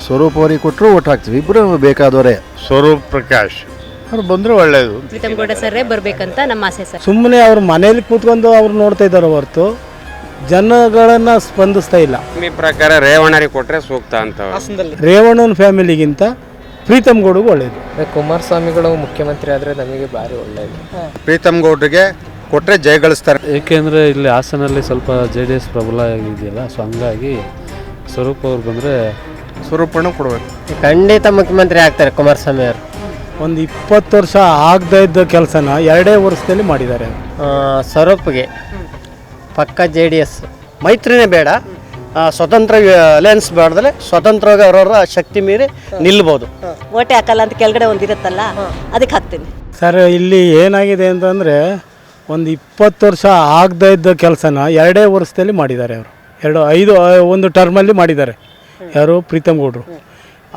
ಸ್ವರೂಪ್ ಅವ್ರಿಗೆ ಕೊಟ್ಟರು ಓಟ್ ಹಾಕ್ತೀವಿ. ಇಬ್ಬರು ಬೇಕಾದವರೇ. ಸ್ವರೂಪ್ ಪ್ರಕಾಶ್ ಅವ್ರು ಬಂದರೆ ಒಳ್ಳೆಯದು. ಪ್ರೀತಮ್ ಗೌಡ ಸರ್ರೇ ಬರಬೇಕಂತ ನಮ್ಮ ಆಸೆ ಸರ್. ಸುಮ್ಮನೆ ಅವ್ರ ಮನೇಲಿ ಕೂತ್ಕೊಂಡು ಅವ್ರು ನೋಡ್ತಾ ಇದ್ದಾರೆ ಹೊರತು ಜನಗಳನ್ನು ಸ್ಪಂದಿಸ್ತಾ ಇಲ್ಲ. ಈ ಪ್ರಕಾರ ರೇವಣ್ಣರಿಗೆ ಕೊಟ್ಟರೆ ಸೂಕ್ತ ಅಂತ. ರೇವಣ್ಣನ ಫ್ಯಾಮಿಲಿಗಿಂತ ಪ್ರೀತಮ್ ಗೌಡಗೂ ಒಳ್ಳೆಯದು. ಕುಮಾರಸ್ವಾಮಿಗಳು ಮುಖ್ಯಮಂತ್ರಿ ಆದರೆ ನಮಗೆ ಭಾರಿ ಒಳ್ಳೆಯದು. ಪ್ರೀತಮ್ ಗೌಡ್ರಿಗೆ ಕೊಟ್ಟರೆ ಜಯಗಳಿಸ್ತಾರೆ. ಏಕೆಂದರೆ ಇಲ್ಲಿ ಹಾಸನಲ್ಲಿ ಸ್ವಲ್ಪ JDS ಪ್ರಬಲ ಆಗಿದೆಯಲ್ಲ, ಸೊ ಹಂಗಾಗಿ ಸ್ವರೂಪ್ ಅವ್ರು ಬಂದರೆ ಸ್ವರೂಪಣ್ಣು ಕೊಡಬೇಕು. ಖಂಡಿತ ಮುಖ್ಯಮಂತ್ರಿ ಆಗ್ತಾರೆ ಕುಮಾರಸ್ವಾಮಿ ಅವರು. ಒಂದು 20 ವರ್ಷ ಆಗದೇ ಇದ್ದ ಕೆಲಸನ 2 ವರ್ಷದಲ್ಲಿ ಮಾಡಿದ್ದಾರೆ. ಸ್ವರೂಪ್ಗೆ ಪಕ್ಕ JDS. ಮೈತ್ರಿನೇ ಬೇಡ, ಸ್ವತಂತ್ರ ಅಲಯನ್ಸ್ ಬೇಡದಲ್ಲೇ ಸ್ವತಂತ್ರವಾಗಿ ಅವರವರ ಶಕ್ತಿ ಮೀರಿ ನಿಲ್ಬೋದು. ಓಟೆ ಹಾಕಲ್ಲ ಅಂತ ಕೆಳಗಡೆ ಒಂದಿರುತ್ತಲ್ಲ, ಅದಕ್ಕೆ ಹಾಕ್ತೀನಿ ಸರ್. ಇಲ್ಲಿ ಏನಾಗಿದೆ ಅಂತಂದರೆ ಒಂದು 20 ವರ್ಷ ಆಗದೇ ಇದ್ದ ಕೆಲಸನ 2 ವರ್ಷದಲ್ಲಿ ಮಾಡಿದ್ದಾರೆ ಅವರು. ಒಂದು ಟರ್ಮಲ್ಲಿ ಮಾಡಿದ್ದಾರೆ. ಯಾರು? ಪ್ರೀತಮ್ ಗೌಡರು.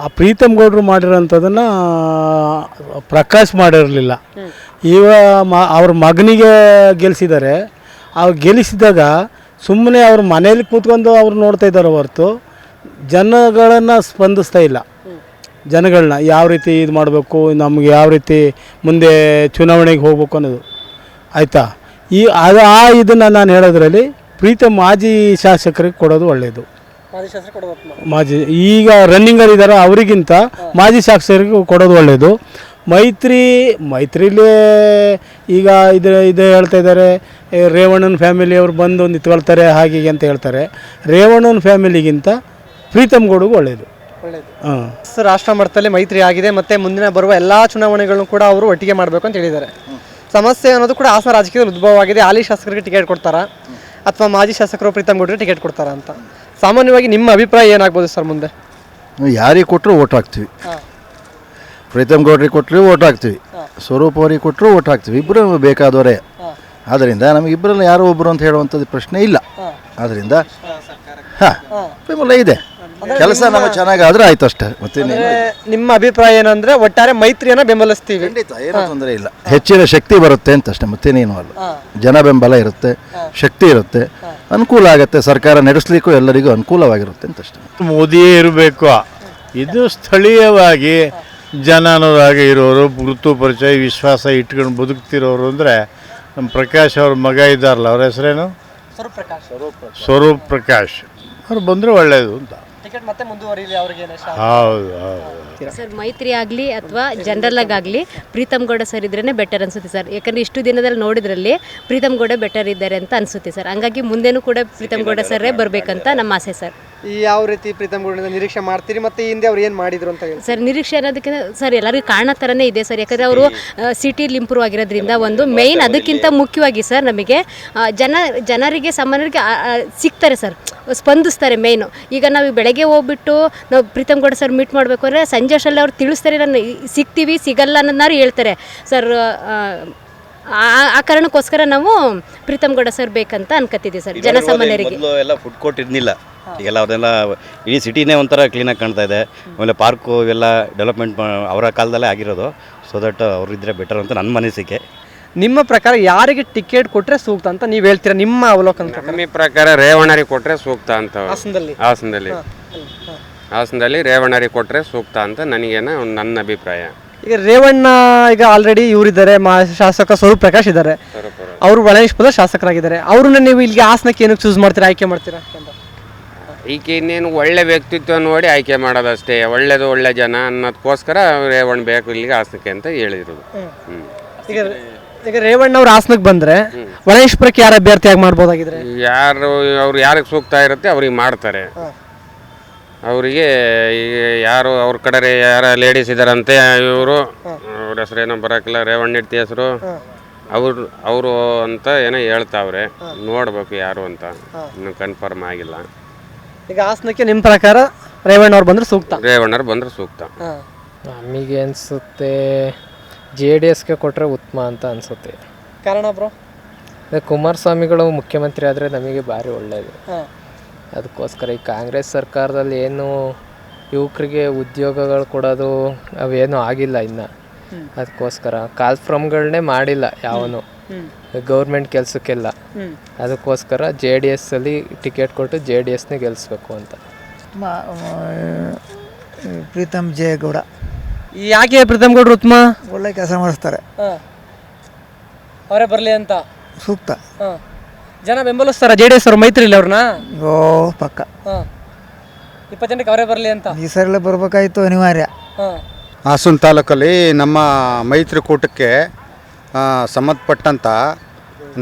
ಆ ಪ್ರೀತಮ್ ಗೌಡರು ಮಾಡಿರೋಂಥದ್ದನ್ನು ಪ್ರಕಾಶ್ ಮಾಡಿರಲಿಲ್ಲ. ಈಗ ಅವ್ರ ಮಗನಿಗೆ ಗೆಲ್ಲಿಸಿದ್ದಾರೆ. ಅವ್ರು ಗೆಲ್ಲಿಸಿದಾಗ ಸುಮ್ಮನೆ ಅವ್ರ ಮನೇಲಿ ಕೂತ್ಕೊಂಡು ಅವ್ರು ನೋಡ್ತಾ ಇದ್ದಾರೆ ಹೊರತು ಜನಗಳನ್ನು ಸ್ಪಂದಿಸ್ತಾ ಇಲ್ಲ. ಜನಗಳನ್ನ ಯಾವ ರೀತಿ ಇದು ಮಾಡಬೇಕು, ನಮಗೆ ಯಾವ ರೀತಿ ಮುಂದೆ ಚುನಾವಣೆಗೆ ಹೋಗ್ಬೇಕು ಅನ್ನೋದು ಆಯಿತಾ. ಇದನ್ನು ನಾನು ಹೇಳೋದ್ರಲ್ಲಿ ಪ್ರೀತಮ್ ಮಾಜಿ ಶಾಸಕರಿಗೆ ಕೊಡೋದು ಒಳ್ಳೆಯದು. ಮಾಜಿ ಈಗ ರನ್ನಿಂಗಲ್ಲಿದ್ದಾರೆ ಅವರಿಗಿಂತ ಮಾಜಿ ಶಾಸಕರಿಗೆ ಕೊಡೋದು ಒಳ್ಳೆಯದು. ಮೈತ್ರಿಲೇ ಈಗ ಇದು ಹೇಳ್ತಾ ಇದ್ದಾರೆ, ರೇವಣ್ಣನ ಫ್ಯಾಮಿಲಿಯವರು ಬಂದು ನಿಂತ್ಕೊಳ್ತಾರೆ ಹಾಗೆ ಅಂತ ಹೇಳ್ತಾರೆ. ರೇವಣ್ಣನ ಫ್ಯಾಮಿಲಿಗಿಂತ ಪ್ರೀತಮ್ ಗೌಡಗೂ ಒಳ್ಳೆಯದು. ರಾಷ್ಟ್ರ ಮಟ್ಟದಲ್ಲಿ ಮೈತ್ರಿ ಆಗಿದೆ, ಮತ್ತು ಮುಂದಿನ ಬರುವ ಎಲ್ಲ ಚುನಾವಣೆಗಳನ್ನು ಕೂಡ ಅವರು ಒಟ್ಟಿಗೆ ಮಾಡಬೇಕು ಅಂತ ಹೇಳಿದ್ದಾರೆ. ಸಮಸ್ಯೆ ಅನ್ನೋದು ಕೂಡ ಹಾಸನ ರಾಜಕೀಯದಲ್ಲಿ ಉದ್ಭವ ಆಗಿದೆ. ಹಾಲಿ ಶಾಸಕರಿಗೆ ಟಿಕೆಟ್ ಕೊಡ್ತಾರಾ ಅಥವಾ ಮಾಜಿ ಶಾಸಕರು ಪ್ರೀತಮ್ ಗೌಡರಿಗೆ ಟಿಕೆಟ್ ಕೊಡ್ತಾರಾ ಅಂತ. ಸಾಮಾನ್ಯವಾಗಿ ನಿಮ್ಮ ಅಭಿಪ್ರಾಯ ಏನಾಗ್ಬೋದು ಸರ್ ಮುಂದೆ? ಯಾರಿಗೆ ಕೊಟ್ಟರು ಓಟ್ ಹಾಕ್ತೀವಿ. ಪ್ರೀತಮ್ ಗೌಡ್ರಿಗೆ ಕೊಟ್ಟರು ಓಟ್ ಹಾಕ್ತೀವಿ, ಸ್ವರೂಪ್ ಅವ್ರಿಗೆ ಕೊಟ್ಟರು ಓಟ್ ಹಾಕ್ತೀವಿ. ಇಬ್ಬರು ಬೇಕಾದವರೇ. ಆದ್ದರಿಂದ ನಮಗಿಬ್ಬರಲ್ಲಿ ಯಾರೋ ಒಬ್ಬರು ಅಂತ ಹೇಳುವಂಥದ್ದು ಪ್ರಶ್ನೆ ಇಲ್ಲ. ಆದ್ದರಿಂದ ಬೆಂಬಲ ಇದೆ. ಕೆಲಸ ನಮಗೆ ಚೆನ್ನಾಗಾದ್ರೆ ಆಯ್ತು ಅಷ್ಟೇ. ಮತ್ತೆ ನಿಮ್ಮ ಅಭಿಪ್ರಾಯ ಏನಂದ್ರೆ ಒಟ್ಟಾರೆ ಮೈತ್ರಿಯನ್ನು ಬೆಂಬಲಿಸ್ತೀವಿ? ಖಂಡಿತ, ಏನೂ ತೊಂದರೆ ಇಲ್ಲ. ಹೆಚ್ಚಿನ ಶಕ್ತಿ ಬರುತ್ತೆ ಅಂತ ಅಷ್ಟೇ, ಮತ್ತೇನೇನು ಅಲ್ಲ. ಜನ ಬೆಂಬಲ ಇರುತ್ತೆ, ಶಕ್ತಿ ಇರುತ್ತೆ, ಅನುಕೂಲ ಆಗುತ್ತೆ. ಸರ್ಕಾರ ನಡೆಸಲಿಕ್ಕೂ ಎಲ್ಲರಿಗೂ ಅನುಕೂಲವಾಗಿರುತ್ತೆ ಅಂತ ಅಷ್ಟೇ. ಮೋದಿಯೇ ಇರಬೇಕು. ಇದು ಸ್ಥಳೀಯವಾಗಿ ಜನ ಅನ್ನೋದಾಗಿ ಇರೋರು, ಗುರುತು ಪರಿಚಯ ವಿಶ್ವಾಸ ಇಟ್ಕೊಂಡು ಬದುಕ್ತಿರೋರು ಅಂದರೆ ನಮ್ಮ ಪ್ರಕಾಶ್ ಅವ್ರ ಮಗ ಇದ್ದಾರಲ್ಲ, ಅವ್ರ ಹೆಸರೇನು? ಸ್ವರೂಪ್ ಪ್ರಕಾಶ್ ಅವ್ರು ಬಂದರೆ ಒಳ್ಳೆಯದು ಅಂತ. ಹೌದು ಸರ್. ಮೈತ್ರಿ ಆಗಲಿ ಅಥವಾ ಜನರಲ್ ಆಗಲಿ ಪ್ರೀತಮ್ ಗೌಡ ಸರ್ ಇದ್ರೇ ಬೆಟರ್ ಅನಿಸುತ್ತೆ ಸರ್. ಯಾಕಂದರೆ ಇಷ್ಟು ದಿನದಲ್ಲಿ ನೋಡಿದ್ರಲ್ಲಿ ಪ್ರೀತಮ್ ಗೌಡ ಬೆಟರ್ ಇದ್ದಾರೆ ಅಂತ ಅನಿಸುತ್ತೆ ಸರ್. ಹಂಗಾಗಿ ಮುಂದೆನೂ ಕೂಡ ಪ್ರೀತಮ್ ಗೌಡ ಸರ್ರೇ ಬರಬೇಕಂತ ನಮ್ಮ ಆಸೆ ಸರ್. ಯಾವ ರೀತಿ ಪ್ರೀತಮ್ ಗೌಡರಿಂದ ನಿರೀಕ್ಷೆ ಮಾಡ್ತೀರಿ, ಮತ್ತು ಹಿಂದೆ ಅವ್ರು ಏನು ಮಾಡಿದ್ರು ಅಂತ ಹೇಳಿ? ಸರ್, ನಿರೀಕ್ಷೆ ಅನ್ನೋದಕ್ಕೆ ಸರ್ ಎಲ್ಲರಿಗೂ ಕಾಣೋ ಥರನೇ ಇದೆ ಸರ್. ಯಾಕಂದರೆ ಅವರು ಸಿಟಿಲಿ ಇಂಪ್ರೂವ್ ಆಗಿರೋದ್ರಿಂದ ಒಂದು ಮೇಯ್ನ್, ಅದಕ್ಕಿಂತ ಮುಖ್ಯವಾಗಿ ಸರ್ ನಮಗೆ ಜನರಿಗೆ ಸಾಮಾನ್ಯರಿಗೆ ಸಿಗ್ತಾರೆ ಸರ್, ಸ್ಪಂದಿಸ್ತಾರೆ ಮೇಯ್ನು. ಈಗ ನಾವು ಬೆಳಗ್ಗೆ ಹೋಗ್ಬಿಟ್ಟು ನಾವು ಪ್ರೀತಮ್ ಗೌಡ ಸರ್ ಮೀಟ್ ಮಾಡಬೇಕು ಅಂದರೆ ಸಂಜೆ ಅಷ್ಟರಲ್ಲಿ ಅವ್ರು ತಿಳಿಸ್ತಾರೆ, ನಾನು ಸಿಗ್ತೀವಿ ಸಿಗಲ್ಲ ಅನ್ನೋದನ್ನಾರು ಹೇಳ್ತಾರೆ ಸರ್. ಆ ಕಾರಣಕ್ಕೋಸ್ಕರ ನಾವು ಪ್ರೀತಮ್ ಗೌಡ ಸರ್ ಬೇಕಂತ ಅನ್ಕೋತಿದ್ದೀವಿ ಸರ್. ಜನಸಾಮಾನ್ಯರಿಗೆ ಎಲ್ಲ ಫುಡ್ ಕೋರ್ಟ್ ಇರಲಿಲ್ಲ, ಈಗೆಲ್ಲ ಅವ್ರನ್ನೆಲ್ಲ ಇಡೀ ಸಿಟಿನೇ ಒಂಥರ ಕ್ಲೀನಾಗಿ ಕಾಣ್ತಾ ಇದೆ. ಆಮೇಲೆ ಪಾರ್ಕು ಇವೆಲ್ಲ ಡೆವಲಪ್ಮೆಂಟ್ ಅವರ ಕಾಲದಲ್ಲೇ ಆಗಿರೋದು. ಸೊ ದಟ್ ಅವರಿದ್ದರೆ ಬೆಟರ್ ಅಂತ ನನ್ನ ಅನಿಸಿಕೆ. ನಿಮ್ಮ ಪ್ರಕಾರ ಯಾರಿಗೆ ಟಿಕೆಟ್ ಕೊಟ್ಟರೆ ಸೂಕ್ತ ಅಂತ ನೀವು ಹೇಳ್ತೀರಾ? ನಿಮ್ಮ ಅವಲೋಕನ ನಮ್ಮ ಪ್ರಕಾರ ರೇವಣ್ಣರಿಗೆ ಕೊಟ್ಟರೆ ಸೂಕ್ತ ಅಂತ. ಹಾಸನದಲ್ಲಿ ರೇವಣ್ಣರಿಗೆ ಕೊಟ್ಟರೆ ಸೂಕ್ತ ಅಂತ ನನಗೇನೋ ನನ್ನ ಅಭಿಪ್ರಾಯ. ಈಗ ರೇವಣ್ಣ ಈಗ ಆಲ್ರೆಡಿ ಇವರಿದ್ದಾರೆ, ಶಾಸಕ ಸ್ವರೂಪ್ ಪ್ರಕಾಶ್ ಇದ್ದಾರೆ, ಅವರು ಒಳನಿಷ್ಪದ ಶಾಸಕರಾಗಿದ್ದಾರೆ. ಅವ್ರನ್ನ ನೀವು ಇಲ್ಲಿಗೆ ಹಾಸನಕ್ಕೆ ಏನಕ್ಕೆ ಚೂಸ್ ಮಾಡ್ತೀರಾ, ಆಯ್ಕೆ ಮಾಡ್ತೀರಾ? ಈಕೆ ಇನ್ನೇನು ಒಳ್ಳೆ ವ್ಯಕ್ತಿತ್ವ ನೋಡಿ ಆಯ್ಕೆ ಮಾಡೋದಷ್ಟೇ. ಒಳ್ಳೆ ಜನ ಅನ್ನೋದಕ್ಕೋಸ್ಕರ ರೇವಣ್ಣ ಬೇಕು ಇಲ್ಲಿಗೆ ಹಾಸನಕ್ಕೆ ಅಂತ ಹೇಳಿರೋದು. ಈಗ ರೇವಣ್ಣ ಅವ್ರು ಹಾಸನಕ್ಕೆ ಬಂದರೆ ಒಳನಿಷ್ಪುರಕ್ಕೆ ಯಾರು ಅಭ್ಯರ್ಥಿಯಾಗಿ ಮಾಡ್ಬೋದಾಗಿದ್ರೆ? ಅವ್ರು ಯಾರಿಗೆ ಸೂಕ್ತ ಇರುತ್ತೆ ಅವ್ರಿಗೆ ಮಾಡ್ತಾರೆ. ಅವರಿಗೆ ಈಗ ಯಾರು ಅವ್ರ ಕಡೆ ಯಾರ ಲೇಡೀಸ್ ಇದ್ದಾರಂತೆ, ಇವರು ಅವ್ರ ಹೆಸರೇನೋ ಬರೋಕ್ಕಿಲ್ಲ, ರೇವಣ್ಣ ಇಡ್ತಿ ಹೆಸರು, ಅವರು ಅಂತ ಏನೋ ಹೇಳ್ತಾವ್ರೆ. ನೋಡ್ಬೇಕು ಯಾರು ಅಂತ, ಇನ್ನು ಕನ್ಫರ್ಮ್ ಆಗಿಲ್ಲ. ಈಗ ಹಾಸನಕ್ಕೆ ನಿಮ್ಮ ಪ್ರಕಾರ ರೇವಣ್ಣ ಬಂದ್ರೆ ಸೂಕ್ತ? ರೇವಣ್ಣರು ಬಂದ್ರೆ ಸೂಕ್ತ. ನಮಗೆ ಅನಿಸುತ್ತೆ JDSಗೆ ಕೊಟ್ಟರೆ ಉತ್ತಮ ಅಂತ ಅನಿಸುತ್ತೆ. ಕಾರಣ ಬ್ರೋ? ಕುಮಾರಸ್ವಾಮಿಗಳು ಮುಖ್ಯಮಂತ್ರಿ ಆದರೆ ನಮಗೆ ಭಾರಿ ಒಳ್ಳೆಯದು. ಅದಕ್ಕೋಸ್ಕರ ಈ ಕಾಂಗ್ರೆಸ್ ಸರ್ಕಾರದಲ್ಲಿ ಏನು ಯುವಕರಿಗೆ ಉದ್ಯೋಗಗಳು ಕೊಡೋದು ಅವೇನೂ ಆಗಿಲ್ಲ ಇನ್ನು. ಅದಕ್ಕೋಸ್ಕರ ಕಾಲ್ಫ್ರಮ್ಗಳನ್ನೇ ಮಾಡಿಲ್ಲ ಯಾವನು ಗೌರ್ಮೆಂಟ್ ಕೆಲಸಕ್ಕೆಲ್ಲ. ಅದಕ್ಕೋಸ್ಕರ JDS ಅಲ್ಲಿ ಟಿಕೆಟ್ ಕೊಟ್ಟು JDSನೇ ಗೆಲ್ಲಿಸ್ಬೇಕು ಅಂತ. ಪ್ರೀತಮ್ ಜೇಗೌಡ. ಯಾಕೆ ಪ್ರೀತಮ್ ಗೌಡ್ರು ಉತ್ತಮ? ಒಳ್ಳೆ ಕೆಲಸ ಮಾಡಿಸ್ತಾರೆ, ಅವರೇ ಬರಲಿ ಅಂತ ಸೂಕ್ತ. ಜನ ಬೆಂಬಲಿಸ್ತಾರ JDS ಅವರು ಮೈತ್ರಿ ಇಲ್ಲ ಅವ್ರನ್ನ? ಓ ಪಕ್ಕ 20 ಜನಕ್ಕೆ ಅವರೇ ಬರಲಿ ಅಂತ. ಈ ಸರಿಲೇ ಬರಬೇಕಾಯ್ತು, ಅನಿವಾರ್ಯ. ಹಾಸನ ತಾಲೂಕಲ್ಲಿ ನಮ್ಮ ಮೈತ್ರಿಕೂಟಕ್ಕೆ ಸಂಬಂಧಪಟ್ಟಂಥ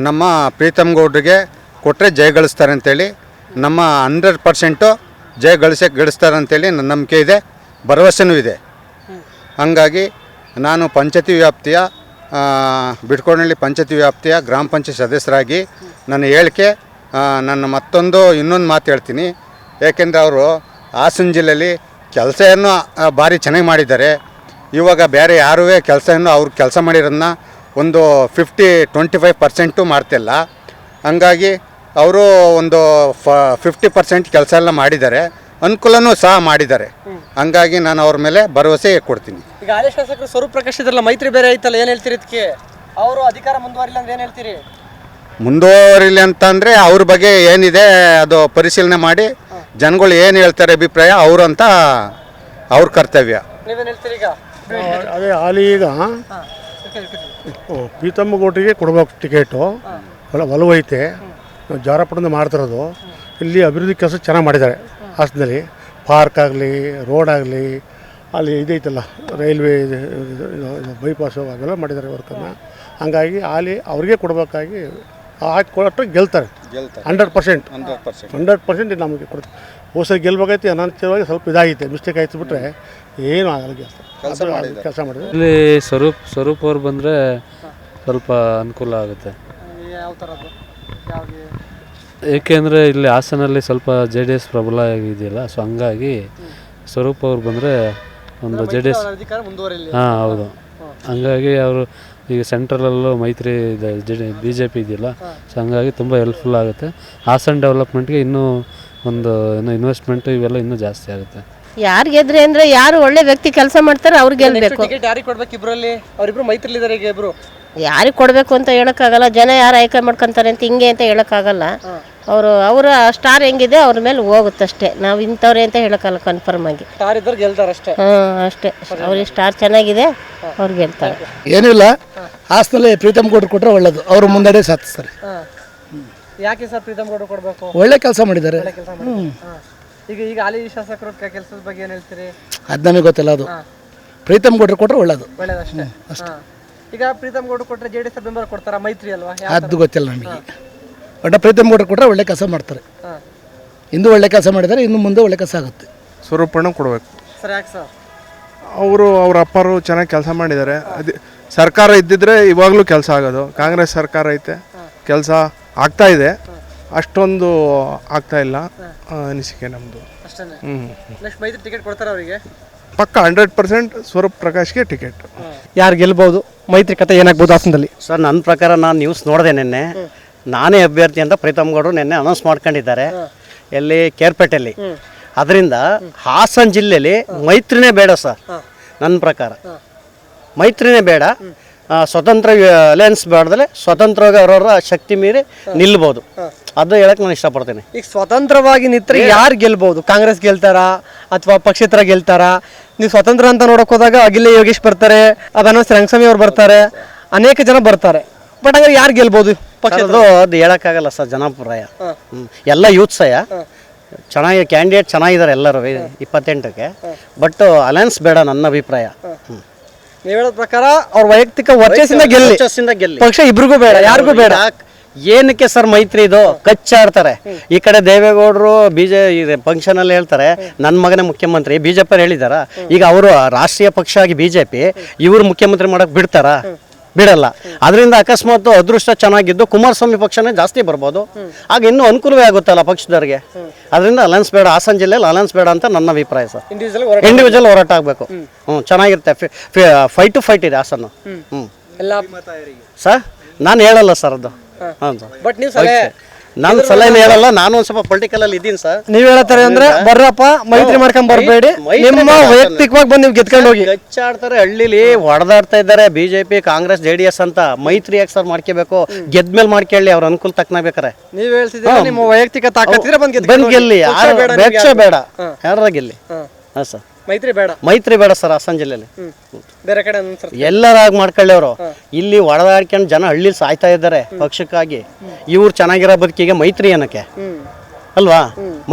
ನಮ್ಮ ಪ್ರೀತಮ್ ಗೌಡ್ರಿಗೆ ಕೊಟ್ಟರೆ ಜಯ ಗಳಿಸ್ತಾರೆ ಅಂತೇಳಿ, ನಮ್ಮ 100% ಜಯ ಗಳಿಸ್ತಾರೆ ಅಂತೇಳಿ ನನ್ನ ನಂಬಿಕೆ ಇದೆ, ಭರವಸೆನೂ ಇದೆ. ಹಂಗಾಗಿ ನಾನು ಪಂಚಾಯತಿ ವ್ಯಾಪ್ತಿಯ ಬಿಡ್ಕೋನಹಳ್ಳಿ ಪಂಚಾಯತಿ ವ್ಯಾಪ್ತಿಯ ಗ್ರಾಮ ಪಂಚಾಯತ್ ಸದಸ್ಯರಾಗಿ ನನ್ನ ಹೇಳಿಕೆ, ನನ್ನ ಇನ್ನೊಂದು ಮಾತು ಹೇಳ್ತೀನಿ. ಏಕೆಂದರೆ ಅವರು ಹಾಸನ ಜಿಲ್ಲೆಯಲ್ಲಿ ಕೆಲಸವನ್ನು ಭಾರಿ ಚೆನ್ನಾಗಿ ಮಾಡಿದ್ದಾರೆ. ಇವಾಗ ಬೇರೆ ಯಾರೂ ಅವ್ರು ಕೆಲಸ ಮಾಡಿರೋದನ್ನ ಒಂದು 25% ಮಾಡ್ತಿಲ್ಲ. ಹಂಗಾಗಿ ಅವರು ಒಂದು 50% ಕೆಲಸ ಎಲ್ಲ ಮಾಡಿದ್ದಾರೆ, ಅನುಕೂಲನೂ ಸಹ ಮಾಡಿದ್ದಾರೆ. ಹಂಗಾಗಿ ನಾನು ಅವ್ರ ಮೇಲೆ ಭರವಸೆ ಕೊಡ್ತೀನಿ. ಈಗ ಹಾಲಿ ಶಾಸಕರು ಸ್ವರೂಪ್ ಪ್ರಕಾಶ್ ಇದ್ರಲ್ಲ, ಮೈತ್ರಿ ಬೇರೆ ಐತಲ್ಲ, ಏನು ಹೇಳ್ತೀರಿ ಇದಕ್ಕೆ? ಅವರು ಅಧಿಕಾರ ಮುಂದುವರಿಲ್ಲ ಅಂದ್ರೆ ಏನು ಹೇಳ್ತೀರಿ? ಮುಂದುವರಿಲಿ ಅಂತಂದರೆ ಅವ್ರ ಬಗ್ಗೆ ಏನಿದೆ ಅದು ಪರಿಶೀಲನೆ ಮಾಡಿ ಜನಗಳು ಏನು ಹೇಳ್ತಾರೆ ಅಭಿಪ್ರಾಯ ಅವರು ಅಂತ ಅವ್ರ ಕರ್ತವ್ಯ. ನೀವೇನು ಹೇಳ್ತೀರಿ ಈಗ? ಅದೇ ಹಾಲಿ ಈಗ ಪ್ರೀತಮ್ ಗೌಡ್ರಿಗೆ ಕೊಡ್ಬೇಕು ಟಿಕೆಟು, ಒಲವೈತೆ. ಜಾರಪಡದಿಂದ ಮಾಡ್ತಿರೋದು. ಇಲ್ಲಿ ಅಭಿವೃದ್ಧಿ ಕೆಲಸ ಚೆನ್ನಾಗಿ ಮಾಡಿದ್ದಾರೆ. ಹಾಸನದಲ್ಲಿ ಪಾರ್ಕ್ ಆಗಲಿ, ರೋಡ್ ಆಗಲಿ, ಅಲ್ಲಿ ಇದೈತಲ್ಲ ರೈಲ್ವೆ ಬೈಪಾಸು ಅದೆಲ್ಲ ಮಾಡಿದ್ದಾರೆ ವರ್ಕನ್ನು. ಹಂಗಾಗಿ ಅಲ್ಲಿ ಅವ್ರಿಗೆ ಕೊಡಬೇಕಾಗಿ ಆಯ್ತು ಕೊಟ್ಟರೆ ಗೆಲ್ತಾರೆ 100% ನಮಗೆ ಕೊಡ್ತಾರೆ. ಹೋಸ ಗೆಲ್ಬೇಕಾಯ್ತು, ಅನಂತವಾಗಿ ಸ್ವಲ್ಪ ಇದಾಗಿತ್ತು, ಮಿಸ್ಟೇಕ್ ಆಯ್ತು ಬಿಟ್ರೆ ಏನೂ ಆಗಲ್ಲ, ಕೆಲಸ ಮಾಡಿದ್ರೆ. ಇಲ್ಲಿ ಸ್ವರೂಪ್ ಅವ್ರು ಬಂದರೆ ಸ್ವಲ್ಪ ಅನುಕೂಲ ಆಗುತ್ತೆ. ಯಾವ ಥರದ್ದು? ಏಕೆಂದರೆ ಇಲ್ಲಿ ಹಾಸನಲ್ಲಿ ಸ್ವಲ್ಪ JDS ಪ್ರಬಲ ಆಗಿದೆಯಲ್ಲ, ಸೊ ಹಂಗಾಗಿ ಸ್ವರೂಪ್ ಅವ್ರು ಬಂದರೆ ಒಂದು JDS ಹಾಂ ಹೌದು. ಹಂಗಾಗಿ ಅವರು ಈಗ ಸೆಂಟ್ರಲಲ್ಲೂ ಮೈತ್ರಿ ಇದೆ, BJP ಇದೆಯಲ್ಲ, ಸೊ ಹಂಗಾಗಿ ತುಂಬ ಹೆಲ್ಪ್ಫುಲ್ ಆಗುತ್ತೆ. ಹಾಸನ ಡೆವಲಪ್ಮೆಂಟ್ಗೆ ಇನ್ನೂ ಇನ್ವೆಸ್ಟ್ಮೆಂಟು ಇವೆಲ್ಲ ಇನ್ನೂ ಜಾಸ್ತಿ ಆಗುತ್ತೆ. ಯಾರು ಗೆದ್ರೆ ಅಂದರೆ ಯಾರು ಒಳ್ಳೆ ವ್ಯಕ್ತಿ ಕೆಲಸ ಮಾಡ್ತಾರೆ ಅವ್ರು ಗೆಲ್ಲಬೇಕು. ಟಿಕೆಟ್ ಯಾರಿಗೆ ಕೊಡ್ಬೇಕು? ಇಬ್ಬರಲ್ಲಿ ಅವರಿಬ್ರು ಮೈತ್ರಿ ಇದ್ದಾರೆ ಈಗ ಇಬ್ರು. ಯಾರಿಗೆ ಕೊಡಬೇಕು ಅಂತ ಹೇಳೋಕ್ಕಾಗಲ್ಲ, ಜನ ಯಾರು ಆಯ್ಕೆ ಮಾಡ್ಕೊತಾರೆ ಅಂತ ಹಿಂಗೆ ಅಂತ ಹೇಳೋಕ್ಕಾಗಲ್ಲ. ಅವರ ಸ್ಟಾರ್ ಹೆಂಗಿದೆ ಅವ್ರ ಮೇಲೆ ಹೋಗುತ್ತಷ್ಟೇ, ನಾವು ಇಂಥವ್ರೆ ಅಂತ ಹೇಳೋಕ್ಕಲ್ಲ ಕನ್ಫರ್ಮ್ ಆಗಿ. ಸ್ಟಾರ್ ಇದ್ದವ್ರು ಗೆಲ್ತಾರೆ ಅಷ್ಟೇ. ಅಷ್ಟೇ, ಅವ್ರಿಗೆ ಸ್ಟಾರ್ ಚೆನ್ನಾಗಿದೆ, ಅವ್ರು ಗೆಲ್ತಾರೆ. ಏನಿಲ್ಲ, ಹಾಸನಲ್ಲಿ ಪ್ರೀತಮ್ ಗೌಡ್ರು ಕೊಟ್ಟರೆ ಒಳ್ಳೇದು, ಅವರು ಮುಂದಡೆ ಸಾಧಿಸ್ತಾರೆ. ಯಾಕೆ ಸರ್ ಪ್ರೀತಮ್ ಗೌಡ್ರು ಕೊಡಬೇಕು? ಒಳ್ಳೆ ಕೆಲಸ ಮಾಡಿದ್ದಾರೆ. ಈಗ ಹಾಲಿ ಶಾಸಕರು ಕೆಲಸದ ಬಗ್ಗೆ ಏನು ಹೇಳ್ತೀರಿ? ಅದು ನಮಗೆ ಗೊತ್ತಿಲ್ಲ, ಅದು ಪ್ರೀತಮ್ ಗೌಡ್ರು ಕೊಟ್ಟರೆ ಒಳ್ಳೇದು. ಅಷ್ಟೇ. ಈಗ ಪ್ರೀತಮ್ ಗೌಡ್ರು ಕೊಟ್ಟರೆ JDS ಬೆಂಬಲ ಕೊಡ್ತಾರ, ಮೈತ್ರಿ ಅಲ್ವಾ? ಅದು ಗೊತ್ತಿಲ್ಲ ನಮಗೆ. ಒಟ್ಟು ಪ್ರೀತಮ್ ಗೌಡ್ರು ಕೊಟ್ಟರೆ ಒಳ್ಳೆ ಕೆಲಸ ಮಾಡ್ತಾರೆ. ಇಂದು ಒಳ್ಳೆ ಕೆಲಸ ಮಾಡಿದ್ದಾರೆ, ಇನ್ನು ಮುಂದೆ ಒಳ್ಳೆ ಕೆಲಸ ಆಗುತ್ತೆ. ಸ್ವರೂಪಣ್ಣ ಕೊಡಬೇಕು ಸರ್. ಯಾಕೆ ಸರ್? ಅವ್ರ ಅಪ್ಪರು ಚೆನ್ನಾಗಿ ಕೆಲಸ ಮಾಡಿದ್ದಾರೆ. ಸರ್ಕಾರ ಇದ್ದಿದ್ರೆ ಇವಾಗಲೂ ಕೆಲಸ ಆಗೋದು. ಕಾಂಗ್ರೆಸ್ ಸರ್ಕಾರ ಐತೆ, ಕೆಲಸ ಆಗ್ತಾ ಇದೆ, ಅಷ್ಟೊಂದು ಆಗ್ತಾ ಇಲ್ಲ ಅನಿಸಿಕೆ ನಮ್ಮದು. ಮೈತ್ರಿ ಟಿಕೆಟ್ ಕೊಡ್ತಾರೆ ಅವರಿಗೆ ಪಕ್ಕ 100% ಸ್ವರೂಪ್ ಪ್ರಕಾಶ್ಗೆ ಟಿಕೆಟ್. ಯಾರು ಗೆಲ್ಬಹುದು? ಮೈತ್ರಿ ಕತೆ ಏನಾಗ್ಬೋದು ಹಾಸನದಲ್ಲಿ? ಸರ್, ನನ್ನ ಪ್ರಕಾರ ನಾನು ನ್ಯೂಸ್ ನೋಡಿದೆ ನಿನ್ನೆ. ನಾನೇ ಅಭ್ಯರ್ಥಿ ಅಂತ ಪ್ರೀತಮ್ ಗೌಡ್ರು ನಿನ್ನೆ ಅನೌನ್ಸ್ ಮಾಡ್ಕೊಂಡಿದ್ದಾರೆ, ಎಲ್ಲಿ ಕೇರ್ಪೇಟೆಯಲ್ಲಿ. ಅದರಿಂದ ಹಾಸನ ಜಿಲ್ಲೆಯಲ್ಲಿ ಮೈತ್ರಿನೇ ಬೇಡ ಸರ್. ನನ್ನ ಪ್ರಕಾರ ಮೈತ್ರಿನೇ ಬೇಡ. ಸ್ವತಂತ್ರ ಅಲಯನ್ಸ್ ಬೇಡದಲ್ಲೇ ಸ್ವತಂತ್ರವಾಗಿ ಅವರವರ ಶಕ್ತಿ ಮೀರಿ ನಿಲ್ಬೋದು, ಅದು ಹೇಳಕ್ಕೆ ನಾನು ಇಷ್ಟಪಡ್ತೀನಿ. ಈಗ ಸ್ವತಂತ್ರವಾಗಿ ನಿಂತರೆ ಯಾರು ಗೆಲ್ಬಹುದು? ಕಾಂಗ್ರೆಸ್ ಗೆಲ್ತಾರಾ ಅಥವಾ ಪಕ್ಷೇತರ ಗೆಲ್ತಾರಾ? ನೀವು ಸ್ವತಂತ್ರ ಅಂತ ನೋಡಕ್ ಹೋದಾಗ ಅಗಿಲೆ ಯೋಗೇಶ್ ಬರ್ತಾರೆ, ಅಭಿನವ್ ರಂಗಸ್ವಾಮಿ ಅವ್ರು ಬರ್ತಾರೆ, ಅನೇಕ ಜನ ಬರ್ತಾರೆ. ಬಟ್ ಹಂಗಾರೆ ಯಾರು ಗೆಲ್ಬಹುದು? ಅದು ಹೇಳಕ್ಕಾಗಲ್ಲ ಸರ್, ಜನಾಭಿಪ್ರಾಯ. ಎಲ್ಲ ಯೂತ್ಸಯ ಚೆನ್ನಾಗಿ ಕ್ಯಾಂಡಿಡೇಟ್ ಚೆನ್ನಾಗಿದ್ದಾರೆ ಎಲ್ಲರೂ 28ಕ್ಕೆ. ಬಟ್ ಅಲಯನ್ಸ್ ಬೇಡ ನನ್ನ ಅಭಿಪ್ರಾಯ. ನೀವು ಹೇಳೋ ಪ್ರಕಾರ ಅವ್ರ ವೈಯಕ್ತಿಕ ವರ್ಚಸ್ಸಿಂದ ಗೆಲ್ಲಿ, ಪಕ್ಷ ಇಬ್ರಿಗೂ ಬೇಡ, ಯಾರಿಗೂ ಬೇಡ. ಏನಕ್ಕೆ ಸರ್ ಮೈತ್ರಿ? ಇದು ಕಚ್ಚಾಡ್ತಾರೆ. ಈ ಕಡೆ ದೇವೇಗೌಡರು ಫಂಕ್ಷನ್ ಅಲ್ಲಿ ಹೇಳ್ತಾರೆ ನನ್ನ ಮಗನೇ ಮುಖ್ಯಮಂತ್ರಿ, BJP ಹೇಳಿದಾರ. ಈಗ ಅವರು ರಾಷ್ಟ್ರೀಯ ಪಕ್ಷ ಆಗಿ BJP, ಇವರು ಮುಖ್ಯಮಂತ್ರಿ ಮಾಡಕ್ ಬಿಡ್ತಾರ? ಬಿಡಲ್ಲ. ಅದರಿಂದ ಅಕಸ್ಮಾತ್ ಅದೃಷ್ಟ ಚೆನ್ನಾಗಿದ್ದು ಕುಮಾರಸ್ವಾಮಿ ಪಕ್ಷನೇ ಜಾಸ್ತಿ ಬರ್ಬೋದು, ಆಗ ಇನ್ನೂ ಅನುಕೂಲವೇ ಆಗುತ್ತಲ್ಲ ಪಕ್ಷದವ್ರಿಗೆ. ಅದರಿಂದ ಅಲಯನ್ಸ್ ಬೇಡ, ಹಾಸನ ಜಿಲ್ಲೆಯಲ್ಲಿ ಅಲಯನ್ಸ್ ಬೇಡ ಅಂತ ನನ್ನ ಅಭಿಪ್ರಾಯ ಸರ್. ಇಂಡಿವಿಜುವಲ್ ಹೋರಾಟ ಆಗಬೇಕು. ಚೆನ್ನಾಗಿರುತ್ತೆ. ಫೈಟ್ ಟು ಫೈಟ್ ಇದೆ ಹಾಸನ. ಸರ್ ನಾನು ಹೇಳಲ್ಲ ಸರ್ ಅದು. ಬಟ್ ನೀವು ನಾನು ಸಲಹೆ ಹೇಳಲ್ಲ, ನಾನು ಒಂದ್ ಸ್ವಲ್ಪ ಪೊಲಿಟಿಕಲ್ ಅಲ್ಲಿ ಇದ್ದೀನಿ ಸರ್. ನೀವ್ ಹೇಳ್ತಾರೆ ಅಂದ್ರೆ ಬರ್ರಪ್ಪ ಮೈತ್ರಿ ಮಾಡ್ಕೊಂಡ್ ಬರ್ಬೇಡಿ, ನಿಮ್ಮ ವೈಯಕ್ತಿಕವಾಗಿ ಬಂದು ನೀವು ಗೆದ್ಕೊಂಡು ಹೋಗಿ. ಕಚ್ಚಾಡ್ತಾರೆ, ಹಳ್ಳಿಲಿ ಹೊಡೆದಾಡ್ತಾ ಇದ್ದಾರೆ BJP ಕಾಂಗ್ರೆಸ್ JDS ಅಂತ. ಮೈತ್ರಿ ಯಾಕೆ ಸರ್ ಮಾಡ್ಕೋಬೇಕು? ಗೆದ್ಮೇಲೆ ಮಾಡ್ಕೊಳ್ಳಿ, ಅವ್ರ ಅನುಕೂಲ ತಕ್ಕನ ಬೇಕಾರೆ. ನೀವ್ ಹೇಳ್ತಿದ್ದೀರಾ ನಿಮ್ಮ ವೈಯಕ್ತಿಕ ತಾಕತ್ತಿದ್ರೆ ಬಂದ್ ಗೆಲ್ಲಿ, ಬೇಡ ಯಾರ ಗೆಲ್ಲಿ. ಹಾಂ ಸರ್. ಮೈತ್ರಿ ಬೇಡ. ಮೈತ್ರಿ ಬೇಡ ಸರ್ ಹಾಸನ ಜಿಲ್ಲೆಯಲ್ಲಿ. ಬೇರೆ ಕಡೆ ಅನ್ಸುತ್ತೆ. ಎಲ್ಲರಾಗಿ ಮಾಡ್ಕೊಳ್ಳಿ ಅವರು. ಇಲ್ಲಿ ಹೊಡೆದಾಡ್ಕೊಂಡು ಜನ ಹಳ್ಳಿ ಸಾಯ್ತಾ ಇದ್ದಾರೆ ಪಕ್ಷಕ್ಕಾಗಿ. ಇವ್ರು ಚೆನ್ನಾಗಿರೋ ಬದುಕಿಗೆ ಮೈತ್ರಿ ಏನಕ್ಕೆ ಅಲ್ವಾ?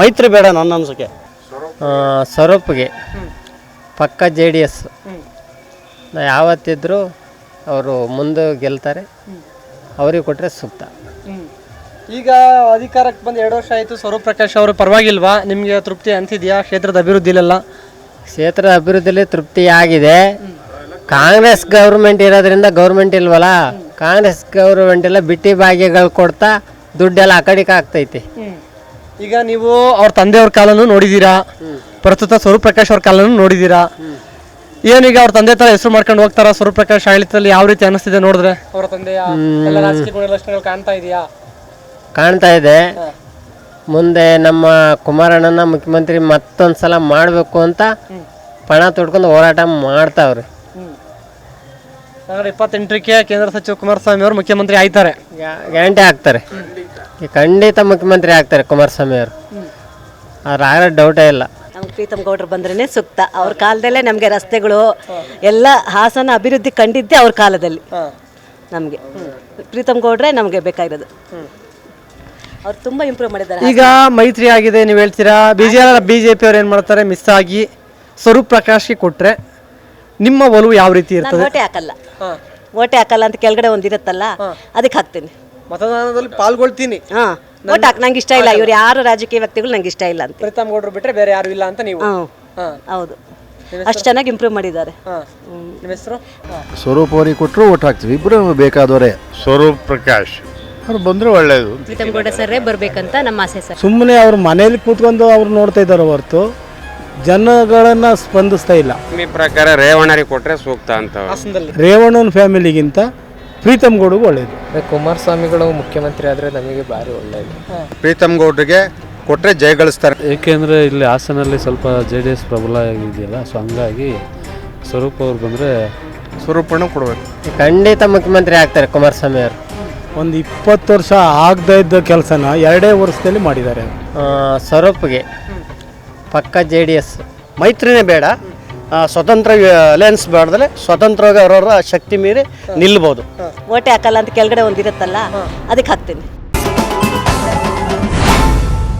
ಮೈತ್ರಿ ಬೇಡ ನನ್ನ ಅನ್ಸಕ್ಕೆ. ಸ್ವರೂಪ್ಗೆ ಪಕ್ಕ JDS ಯಾವತ್ತಿದ್ರು ಅವರು ಮುಂದೆ ಗೆಲ್ತಾರೆ, ಅವ್ರಿಗೆ ಕೊಟ್ಟರೆ ಸೂಕ್ತ. ಈಗ ಅಧಿಕಾರಕ್ಕೆ ಬಂದು 2 ವರ್ಷ ಆಯಿತು. ಸ್ವರೂಪ್ ಪ್ರಕಾಶ್ ಅವರು ಪರವಾಗಿಲ್ವಾ? ನಿಮಗೆ ತೃಪ್ತಿ ಅನ್ಸಿದ್ಯಾ ಕ್ಷೇತ್ರದ ಅಭಿವೃದ್ಧಿಲೆಲ್ಲ? ಕ್ಷೇತ್ರದ ಅಭಿವೃದ್ಧಿಯಲ್ಲಿ ತೃಪ್ತಿ ಆಗಿದೆ. ಕಾಂಗ್ರೆಸ್ ಗೌರ್ಮೆಂಟ್ ಇರೋದ್ರಿಂದ ಗೌರ್ಮೆಂಟ್ ಇಲ್ವಲ್ಲ, ಕಾಂಗ್ರೆಸ್ ಗೌರ್ಮೆಂಟ್ ಎಲ್ಲ ಬಿಟ್ಟಿ ಭಾಗ್ಯಗಳು ಕೊಡ್ತಾ ದುಡ್ಡೆಲ್ಲ ಆ ಕಡೆಗೆ ಆಗ್ತೈತಿ. ಈಗ ನೀವು ಅವ್ರ ತಂದೆಯವ್ರ ಕಾಲನೂ ನೋಡಿದ್ದೀರಾ, ಪ್ರಸ್ತುತ ಸ್ವರೂಪ್ ಪ್ರಕಾಶ್ ಅವ್ರ ಕಾಲನೂ ನೋಡಿದ್ದೀರಾ. ಏನೀಗ ಅವ್ರ ತಂದೆ ತರ ಹೆಸರು ಮಾಡ್ಕೊಂಡು ಹೋಗ್ತಾರ? ಸ್ವರೂಪ್ ಪ್ರಕಾಶ್ ಆಡಳಿತದಲ್ಲಿ ಯಾವ ರೀತಿ ಅನಿಸ್ತಿದೆ ನೋಡಿದ್ರೆ? ಅವರ ತಂದೆಯ ಎಲ್ಲ ರಾಜಕೀಯ ಗುಣಲಕ್ಷಣಗಳು ಕಾಣ್ತಾ ಇದೆಯಾ? ಕಾಣ್ತಾ ಇದೆ. ಮುಂದೆ ನಮ್ಮ ಕುಮಾರಣ್ಣನ ಮುಖ್ಯಮಂತ್ರಿ ಮತ್ತೊಂದ್ಸಲ ಮಾಡಬೇಕು ಅಂತ ಪಣ ತೊಡ್ಕೊಂಡು ಹೋರಾಟ ಮಾಡ್ತಾವ್ರೆ. 28ಕ್ಕೆ ಕೇಂದ್ರ ಸಚಿವ ಕುಮಾರಸ್ವಾಮಿ ಅವರು ಮುಖ್ಯಮಂತ್ರಿ ಆಯ್ತಾರೆ. ಗ್ಯಾರಂಟಿ ಆಗ್ತಾರೆ, ಖಂಡಿತ ಮುಖ್ಯಮಂತ್ರಿ ಆಗ್ತಾರೆ ಕುಮಾರಸ್ವಾಮಿ ಅವರು. ಅವ್ರು ಆಗೋ ಡೌಟೇ ಇಲ್ಲ. ನಮ್ಗೆ ಪ್ರೀತಮ್ ಗೌಡ್ರು ಬಂದ್ರೇ ಸೂಕ್ತ. ಅವ್ರ ಕಾಲದಲ್ಲೇ ನಮಗೆ ರಸ್ತೆಗಳು ಎಲ್ಲ ಹಾಸನ ಅಭಿವೃದ್ಧಿ ಕಂಡಿದ್ದೆ ಅವ್ರ ಕಾಲದಲ್ಲಿ. ನಮಗೆ ಪ್ರೀತಮ್ ಗೌಡ್ರೆ ನಮಗೆ ಬೇಕಾಗಿರೋದು. ಅವ್ರು ತುಂಬ ಇಂಪ್ರೂವ್ ಮಾಡಿದ್ದಾರೆ. ಈಗ ಮೈತ್ರಿ ಆಗಿದೆ ನೀವು ಹೇಳ್ತೀರಾ. ಬಿಜೆಪಿ ಅವ್ರು ಏನು ಮಾಡ್ತಾರೆ, ಮಿಸ್ ಆಗಿ ಸ್ವರೂಪ್ ಪ್ರಕಾಶ್ಗೆ ಕೊಟ್ಟರೆ ನಿಮ್ಮ ಒಲವು ಯಾವ ರೀತಿ ಇರ್ತದೆ? ಓಟೆ ಹಾಕಲ್ಲ, ಓಟೆ ಹಾಕಲ್ಲ ಅಂತ ಕೆಳಗಡೆ ಒಂದಿರುತ್ತಲ್ಲ, ಅದಕ್ಕೆ ಹಾಕ್ತೀನಿ. ಮತದಾನದಲ್ಲಿ ಪಾಲ್ಗೊಳ್ತೀನಿ. ಓಟ್ ಹಾಕಿ ನಂಗೆ ಇಷ್ಟ ಇಲ್ಲ. ಇವ್ರು ಯಾರು ರಾಜಕೀಯ ವ್ಯಕ್ತಿಗಳು ನಂಗೆ ಇಷ್ಟ ಇಲ್ಲ ಅಂತ. ಪ್ರೀತಮ್ ಗೌಡ್ರು ಬಿಟ್ಟರೆ ಬೇರೆ ಯಾರು ಇಲ್ಲ ಅಂತ ನೀವು? ಹೌದು, ಅಷ್ಟು ಚೆನ್ನಾಗಿ ಇಂಪ್ರೂವ್ ಮಾಡಿದ್ದಾರೆ. ನಿಮ್ಮ ಹೆಸರು? ಸ್ವರೂಪ್ ಅವರಿಗೆ ಕೊಟ್ಟರು ಓಟ್ ಹಾಕ್ತೀವಿ. ಇಬ್ಬರು ಬೇಕಾದವರೇ. ಸ್ವರೂಪ್ ಪ್ರಕಾಶ್ ಅವ್ರು ಬಂದರೆ ಒಳ್ಳೆಯದು. ಪ್ರೀತಮ್ ಗೌಡ ಸರ್ರೇ ಬರಬೇಕಂತ ನಮ್ಮ ಆಸೆ ಸರ್. ಸುಮ್ಮನೆ ಅವ್ರ ಮನೇಲಿ ಕೂತ್ಕೊಂಡು ಅವ್ರು ನೋಡ್ತಾ ಇದ್ದಾರೆ ಹೊರತು ಜನಗಳನ್ನು ಸ್ಪಂದಿಸ್ತಾ ಇಲ್ಲ. ನಿಮ್ಮ ಪ್ರಕಾರ ರೇವಣ್ಣರಿಗೆ ಕೊಟ್ಟರೆ ಸೂಕ್ತ ಅಂತ. ರೇವಣ್ಣನ ಫ್ಯಾಮಿಲಿಗಿಂತ ಪ್ರೀತಮ್ ಗೌಡ್ಗೆ ಒಳ್ಳೇದು. ಕುಮಾರಸ್ವಾಮಿಗಳು ಮುಖ್ಯಮಂತ್ರಿ ಆದರೆ ನಮಗೆ ಭಾರಿ ಒಳ್ಳೆಯದು. ಪ್ರೀತಮ್ ಗೌಡ್ರಿಗೆ ಕೊಟ್ಟರೆ ಜಯಗಳಿಸ್ತಾರೆ. ಏಕೆಂದರೆ ಇಲ್ಲಿ ಹಾಸನಲ್ಲಿ ಸ್ವಲ್ಪ JDS ಪ್ರಬಲ ಆಗಿದೆಯಲ್ಲ, ಸೊ ಹಂಗಾಗಿ ಸ್ವರೂಪ್ ಅವ್ರು ಬಂದರೆ ಸ್ವರೂಪಣ್ಣ ಕೊಡಬೇಕು. ಖಂಡಿತ ಮುಖ್ಯಮಂತ್ರಿ ಆಗ್ತಾರೆ ಕುಮಾರಸ್ವಾಮಿ ಅವರು. ಒಂದು 20 ವರ್ಷ ಆಗದೇ ಇದ್ದ ಕೆಲಸನ 2 ವರ್ಷದಲ್ಲಿ ಮಾಡಿದ್ದಾರೆ. ಸ್ವರೂಪ್ಗೆ ಪಕ್ಕ JDS. ಮೈತ್ರಿನೇ ಬೇಡ, ಸ್ವತಂತ್ರ ಅಲಯನ್ಸ್ ಬೇಡದಲ್ಲೇ ಸ್ವತಂತ್ರವಾಗಿ ಅವರವರ ಶಕ್ತಿ ಮೀರಿ ನಿಲ್ಬೋದು. ಓಟೆ ಹಾಕಲ್ಲ ಅಂತ ಕೆಳಗಡೆ ಒಂದಿರುತ್ತಲ್ಲ, ಅದಕ್ಕೆ ಹಾಕ್ತೀನಿ.